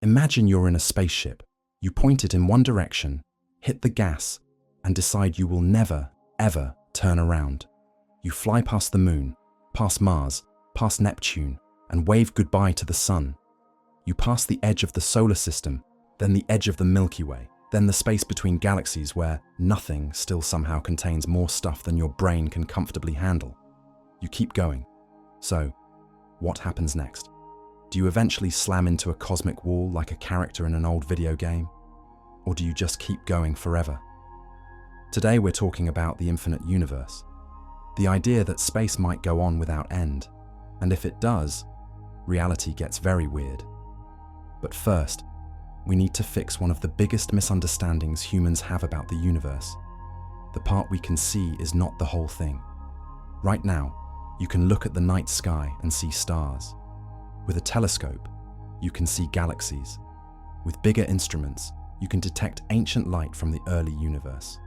Imagine you're in a spaceship. You point it in one direction, hit the gas, and decide you will never, ever turn around. You fly past the moon, past Mars, past Neptune, and wave goodbye to the sun. You pass the edge of the solar system, then the edge of the Milky Way, then the space between galaxies where nothing still somehow contains more stuff than your brain can comfortably handle. You keep going. So, what happens next? Do you eventually slam into a cosmic wall like a character in an old video game? Or do you just keep going forever? Today we're talking about the infinite universe. The idea that space might go on without end. And if it does, reality gets very weird. But first, we need to fix one of the biggest misunderstandings humans have about the universe. The part we can see is not the whole thing. Right now, you can look at the night sky and see stars. With a telescope, you can see galaxies. With bigger instruments, you can detect ancient light from the early universe.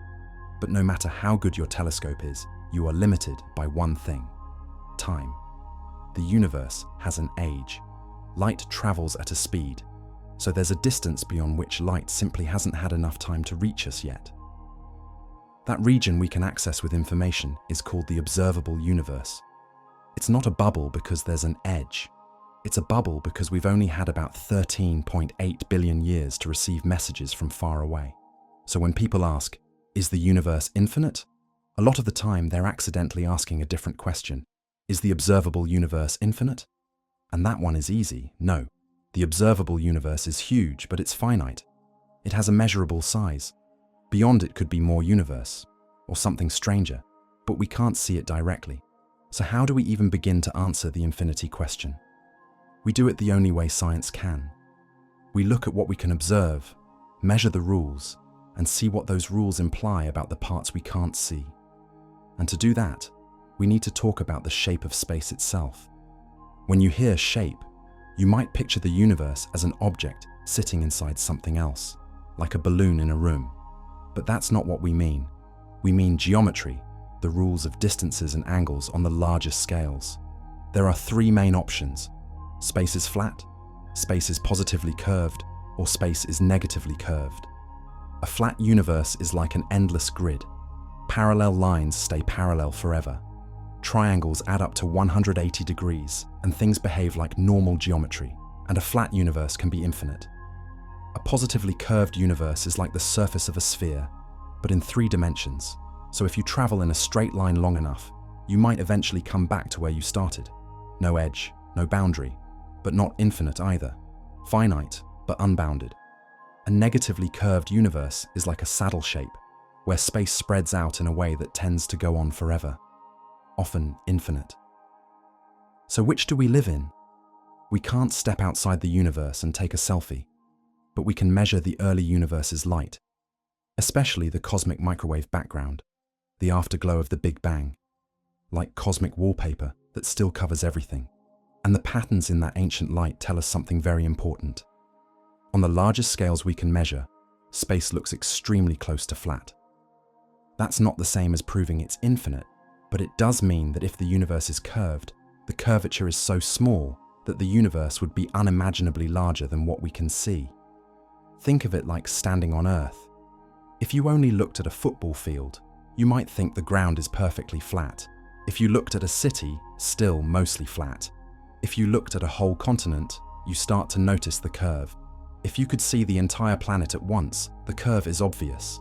But no matter how good your telescope is, you are limited by one thing: time. The universe has an age. Light travels at a speed, so there's a distance beyond which light simply hasn't had enough time to reach us yet. That region we can access with information is called the observable universe. It's not a bubble because there's an edge. It's a bubble because we've only had about 13.8 billion years to receive messages from far away. So when people ask, is the universe infinite? A lot of the time they're accidentally asking a different question. Is the observable universe infinite? And that one is easy. No. The observable universe is huge, but it's finite. It has a measurable size. Beyond it could be more universe, or something stranger, but we can't see it directly. So how do we even begin to answer the infinity question? We do it the only way science can. We look at what we can observe, measure the rules, and see what those rules imply about the parts we can't see. And to do that, we need to talk about the shape of space itself. When you hear shape, you might picture the universe as an object sitting inside something else, like a balloon in a room. But that's not what we mean. We mean geometry, the rules of distances and angles on the largest scales. There are three main options. Space is flat, space is positively curved, or space is negatively curved. A flat universe is like an endless grid. Parallel lines stay parallel forever. Triangles add up to 180 degrees, and things behave like normal geometry, and a flat universe can be infinite. A positively curved universe is like the surface of a sphere, but in 3 dimensions. So if you travel in a straight line long enough, you might eventually come back to where you started. No edge, no boundary, but not infinite either. Finite, but unbounded. A negatively curved universe is like a saddle shape, where space spreads out in a way that tends to go on forever, often infinite. So which do we live in? We can't step outside the universe and take a selfie, but we can measure the early universe's light, especially the cosmic microwave background, the afterglow of the Big Bang, like cosmic wallpaper that still covers everything. And the patterns in that ancient light tell us something very important. On the largest scales we can measure, space looks extremely close to flat. That's not the same as proving it's infinite, but it does mean that if the universe is curved, the curvature is so small that the universe would be unimaginably larger than what we can see. Think of it like standing on Earth. If you only looked at a football field, you might think the ground is perfectly flat. If you looked at a city, still mostly flat. If you looked at a whole continent, you start to notice the curve. If you could see the entire planet at once, the curve is obvious.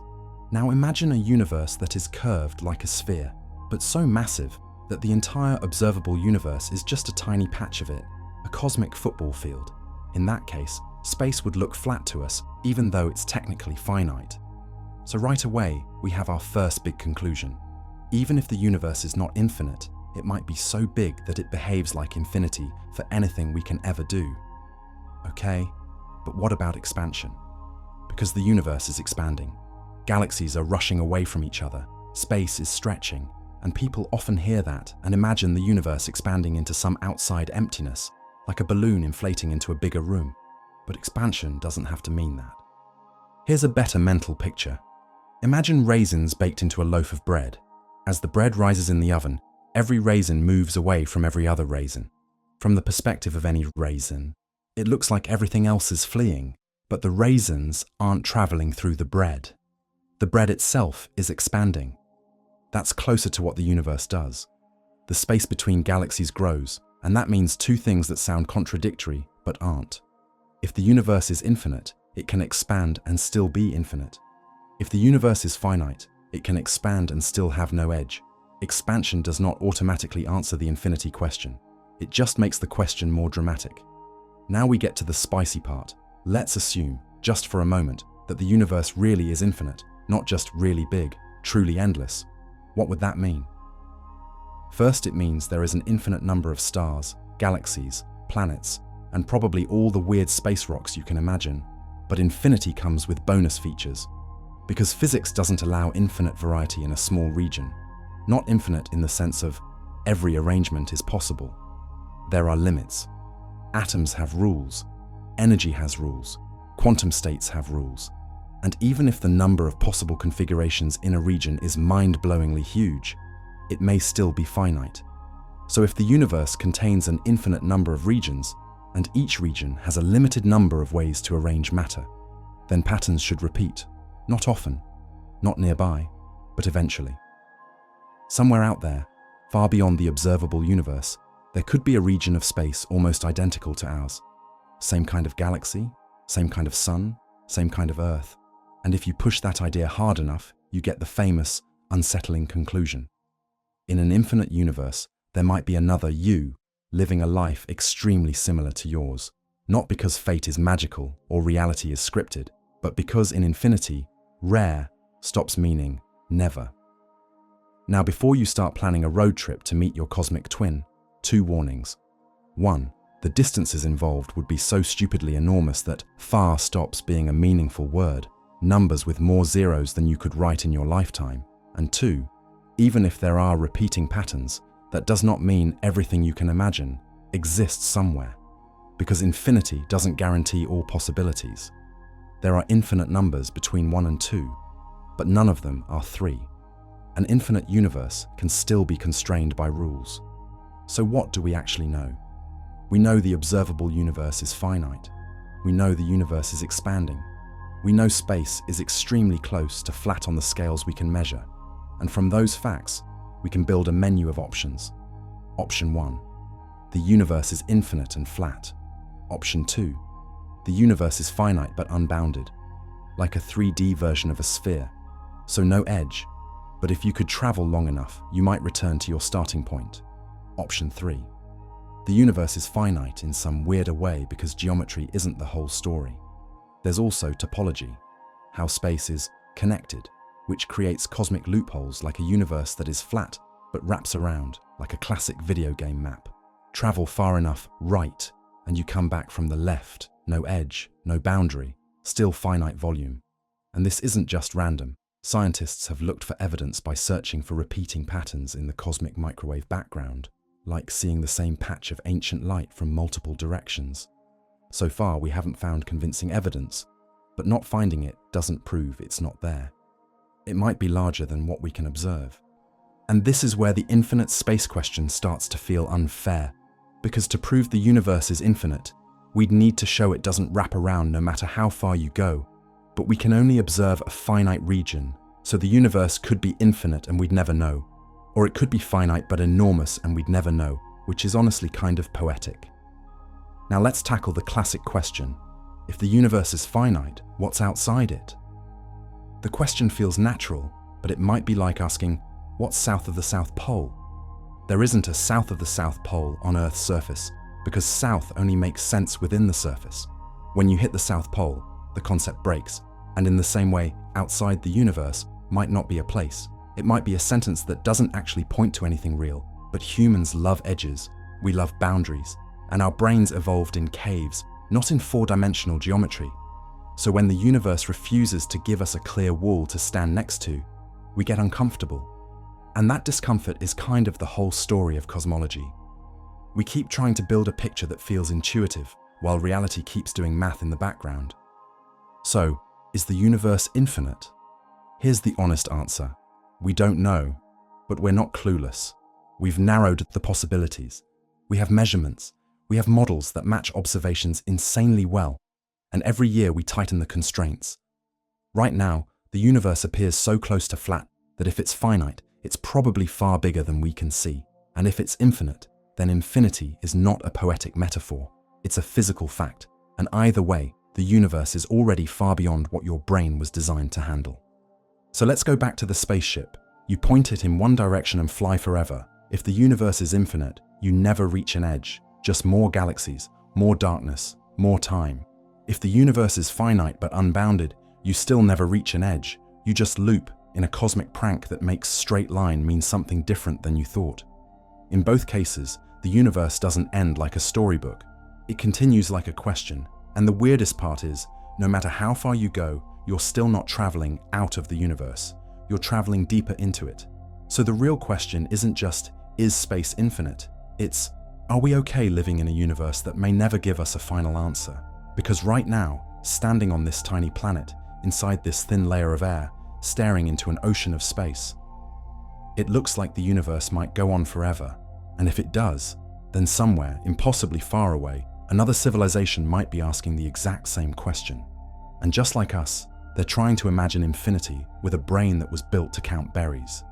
Now imagine a universe that is curved like a sphere, but so massive that the entire observable universe is just a tiny patch of it, a cosmic football field. In that case, space would look flat to us, even though it's technically finite. So right away, we have our first big conclusion. Even if the universe is not infinite, it might be so big that it behaves like infinity for anything we can ever do. Okay, but what about expansion? Because the universe is expanding. Galaxies are rushing away from each other, space is stretching, and people often hear that and imagine the universe expanding into some outside emptiness, like a balloon inflating into a bigger room. But expansion doesn't have to mean that. Here's a better mental picture. Imagine raisins baked into a loaf of bread. As the bread rises in the oven, every raisin moves away from every other raisin. From the perspective of any raisin, It looks like everything else is fleeing, but the raisins aren't traveling through the bread. The bread itself is expanding. That's closer to what the universe does. The space between galaxies grows, and that means two things that sound contradictory but aren't. If the universe is infinite, it can expand and still be infinite. If the universe is finite, it can expand and still have no edge. Expansion does not automatically answer the infinity question. It just makes the question more dramatic. Now we get to the spicy part. Let's assume, just for a moment, that the universe really is infinite, not just really big, truly endless. What would that mean? First, it means there is an infinite number of stars, galaxies, planets, and probably all the weird space rocks you can imagine. But infinity comes with bonus features. Because physics doesn't allow infinite variety in a small region. Not infinite in the sense of every arrangement is possible. There are limits. Atoms have rules. Energy has rules. Quantum states have rules. And even if the number of possible configurations in a region is mind-blowingly huge, it may still be finite. So if the universe contains an infinite number of regions, and each region has a limited number of ways to arrange matter, then patterns should repeat. Not often, not nearby, but eventually. Somewhere out there, far beyond the observable universe, there could be a region of space almost identical to ours. Same kind of galaxy, same kind of sun, same kind of Earth. And if you push that idea hard enough, you get the famous, unsettling conclusion. In an infinite universe, there might be another you living a life extremely similar to yours, not because fate is magical or reality is scripted, but because in infinity, rare stops meaning never. Now, before you start planning a road trip to meet your cosmic twin, two warnings. 1. The distances involved would be so stupidly enormous that far stops being a meaningful word, numbers with more zeros than you could write in your lifetime. And 2. Even if there are repeating patterns, that does not mean everything you can imagine exists somewhere, because infinity doesn't guarantee all possibilities. There are infinite numbers between 1 and 2, but none of them are 3. An infinite universe can still be constrained by rules. So what do we actually know? We know the observable universe is finite. We know the universe is expanding. We know space is extremely close to flat on the scales we can measure. And from those facts, we can build a menu of options. Option 1. The universe is infinite and flat. Option 2. The universe is finite but unbounded, like a 3D version of a sphere, so no edge. But if you could travel long enough, you might return to your starting point. Option 3. The universe is finite in some weirder way because geometry isn't the whole story. There's also topology, how space is connected, which creates cosmic loopholes like a universe that is flat but wraps around like a classic video game map. Travel far enough right, and you come back from the left, no edge, no boundary, still finite volume. And this isn't just random. Scientists have looked for evidence by searching for repeating patterns in the cosmic microwave background, like seeing the same patch of ancient light from multiple directions. So far, we haven't found convincing evidence, but not finding it doesn't prove it's not there. It might be larger than what we can observe. And this is where the infinite space question starts to feel unfair, because to prove the universe is infinite, we'd need to show it doesn't wrap around no matter how far you go. But we can only observe a finite region, so the universe could be infinite and we'd never know. Or it could be finite but enormous and we'd never know, which is honestly kind of poetic. Now let's tackle the classic question. If the universe is finite, what's outside it? The question feels natural, but it might be like asking, what's south of the South Pole? There isn't a south of the South Pole on Earth's surface, because south only makes sense within the surface. When you hit the South Pole, the concept breaks, and in the same way, outside the universe might not be a place. It might be a sentence that doesn't actually point to anything real, but humans love edges, we love boundaries, and our brains evolved in caves, not in four-dimensional geometry. So when the universe refuses to give us a clear wall to stand next to, we get uncomfortable. And that discomfort is kind of the whole story of cosmology. We keep trying to build a picture that feels intuitive, while reality keeps doing math in the background. So, is the universe infinite? Here's the honest answer. We don't know, but we're not clueless. We've narrowed the possibilities. We have measurements. We have models that match observations insanely well, and every year we tighten the constraints. Right now, the universe appears so close to flat that if it's finite, it's probably far bigger than we can see. And if it's infinite, then infinity is not a poetic metaphor, it's a physical fact. And either way, the universe is already far beyond what your brain was designed to handle. So let's go back to the spaceship. You point it in one direction and fly forever. If the universe is infinite, you never reach an edge, just more galaxies, more darkness, more time. If the universe is finite but unbounded, you still never reach an edge. You just loop in a cosmic prank that makes straight line mean something different than you thought. In both cases, the universe doesn't end like a storybook. It continues like a question. And the weirdest part is, no matter how far you go, you're still not traveling out of the universe. You're traveling deeper into it. So the real question isn't just, is space infinite? It's, are we okay living in a universe that may never give us a final answer? Because right now, standing on this tiny planet, inside this thin layer of air, staring into an ocean of space, it looks like the universe might go on forever. And if it does, then somewhere, impossibly far away, another civilization might be asking the exact same question. And just like us, they're trying to imagine infinity with a brain that was built to count berries.